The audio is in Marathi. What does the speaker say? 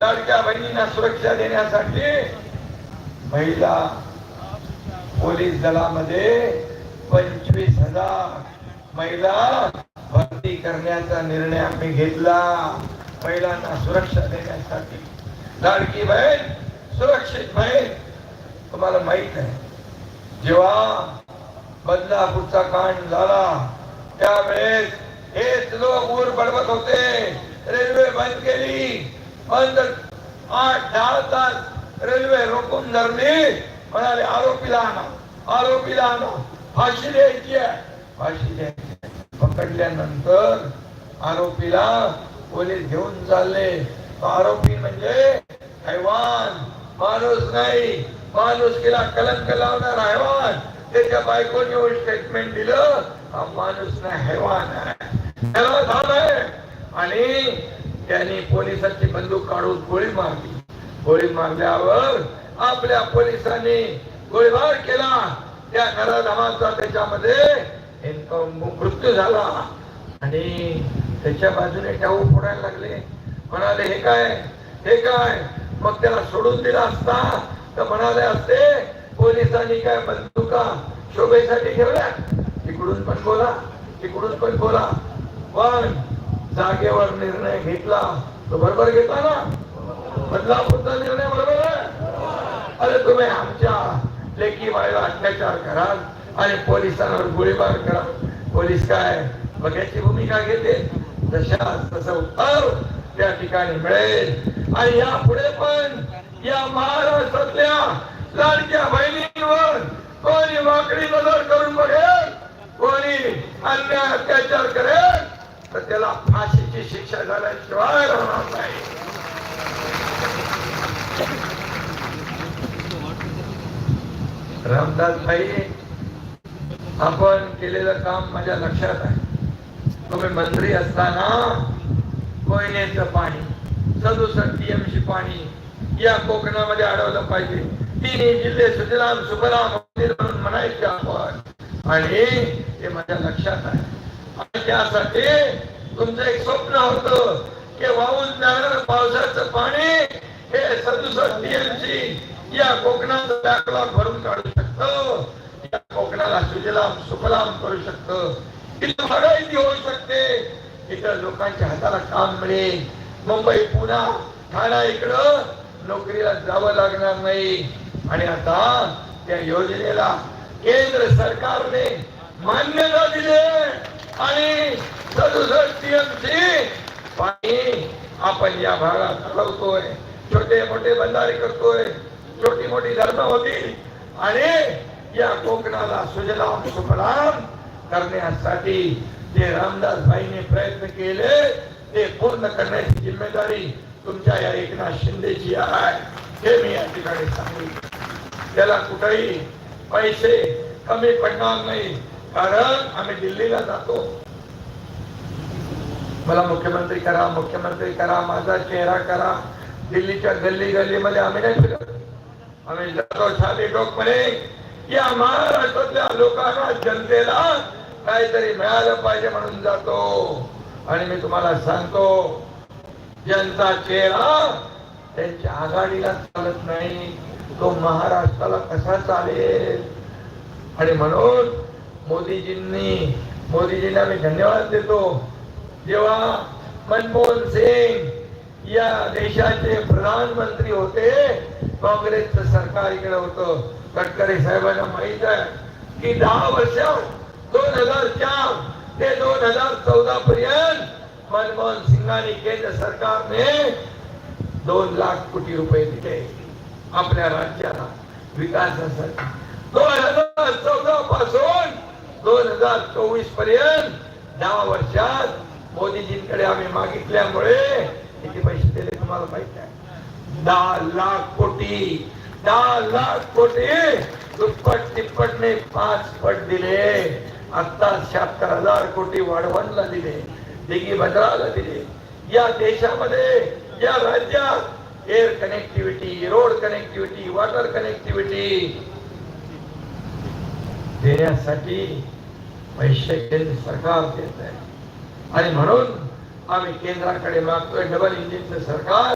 लाडक्या बहिणींना सुरक्षा देण्यासाठी महिला पोलीस दलामध्ये 25,000 महिला भरती करण्याचा निर्णय आम्ही घेतला. महिलांना सुरक्षा देण्यासाठी. लाडकी बहीण सुरक्षित बहीण. तुम्हाला माहित आहे, जेव्हा बदलापूरचा कांड झाला त्यावेळेस हेच लोक ऊर बडवत होते, रेल्वे बंद केली, बंद 8-10 तास रेल्वे रोखून धरली. म्हणाले आरोपीला आणा, फाशी द्यायची आहे, फाशी द्यायची. पकडल्यानंतर आरोपीला पोलीस घेऊन चालले. आरोपी म्हणजे हैवान, माणूस नाही, माणुसकीला कलंक लावणार हैवान. त्याच्या बायकोने स्टेटमेंट दिलं, हा माणूस नाही हैवान आहे, त्याला झालंय. आणि त्यांनी पोलिसांची बंदूक काढून गोळी मारली. गोळी मारल्यावर आपल्या पोलिसांनी गोळीबार केला. त्या नराधमाचा त्याच्यामध्ये मृत्यू झाला. आणि त्याच्या बाजूने टाऊ फोडायला लागले. म्हणाले हे काय. मग त्याला सोडून दिला असता तर म्हणाले असते पोलिसांनी काय बंदुका शोभेसाठी ठेवल्या. तिकडून पण बोला, पण जागेवर निर्णय घेतला तो बरोबर घेतला ना. बदलापूरचा निर्णय बरोबर आहे. अरे तुम्ही आमच्या लेकी बाळाला अत्याचार कराल आणि पोलिसांवर गोळीबार करा. पोलीस काय बघ्याची भूमिका घेते, तसं उत्तर त्या ठिकाणी मिळेल. आणि यापुढे पण या महाराष्ट्रातल्या लाडक्या बहिणींवर कोणी वाकडी नजर करून बघेल, कोणी अन्याय अत्याचार करेल तर त्याला फाशीची शिक्षा झाल्याशिवाय राहणार नाही. रामदास भाई, आपण केलेलं काम माझ्या लक्षात आहे. तुम्ही मंत्री असताना कोयनेचं पाणी 67 TMC पाणी या कोकणामध्ये अडवलं पाहिजे. 3 जिल्हे सुजलाम सुफलाम म्हणून म्हणायचे आपण, आणि ते माझ्या लक्षात आहे. आणि त्यासाठी तुमचं एक स्वप्न होतं की वाहून जाणारं पावसाचं पाणी हे 67 TMC या कोकणाचं बॅकलॉग भरून काढू शकतं, या कोकणाला सुजलाम सुफलाम करू शकतं. इथं बागायती होऊ शकते, इथं लोकांच्या हाताला काम मिळेल. मुंबई, पुणे, ठाणा इकडं नोकरीला जावं लागणार नाही. आणि आता त्या योजनेला केंद्र सरकारने मान्यता दिली आणि 67 TMC पाणी आपण या भागात चालवतोय. छोटे मोठे बंधारे करतोय, छोटी मोठी धरणं होतील आणि या कोकणाला सुजलाम सुफलाम करण्यासाठी जे रामदास भाईने प्रयत्न केले ते पूर्ण करण्याची जिम्मेदारी तुमच्या या एकनाथ शिंदेची आहे, हे मी या ठिकाणी सांगितलं. त्याला कुठेही पैसे कमी पडणार नाही, कारण आम्ही दिल्लीला जातो. मला मुख्यमंत्री करा, माझा चेहरा करा. दिल्लीच्या गल्ली गल्लीमध्ये आम्ही नाही फिरत. आम्ही जातो छाती टोकपणे या महाराष्ट्रातल्या लोकांना, जनतेला काहीतरी मिळालं पाहिजे म्हणून जातो. आणि मी तुम्हाला सांगतो, ज्यांचा चेहरा त्यांच्या आघाडीला चालत नाही तो महाराष्ट्राला कसा चालेल. आणि म्हणून मोदीजींना मी धन्यवाद देतो. जेव्हा मनमोहन सिंग या देशाचे प्रधानमंत्री होते, काँग्रेसचं सरकार इकडे होतं. गडकरी साहेबांना माहित आहे की 10 वर्षात 2004 ते 2014 पर्यंत मनमोहन सिंगांनी केंद्र सरकारने 2 लाख कोटी रुपये दिले आपल्या राज्याला विकासासाठी. 2014 पासून 2024 पर्यंत 10 वर्षात मोदीजींकडे आम्ही मागितल्यामुळे किती पैसे दिले तुम्हाला माहित आहे? 10 लाख कोटी. 10 लाख कोटी दुप्पट तिप्पटने 5 पट दिले. आता 76,000 कोटी वाढवणला दिले, दिघी बंदराला दिले. या देशामध्ये, या राज्यात air connectivity, road connectivity, water connectivity देण्यासाठी पैसे केंद्र सरकार देत आहे. आणि म्हणून आम्ही केंद्राकडे मागतोय डबल इंजिनचं सरकार.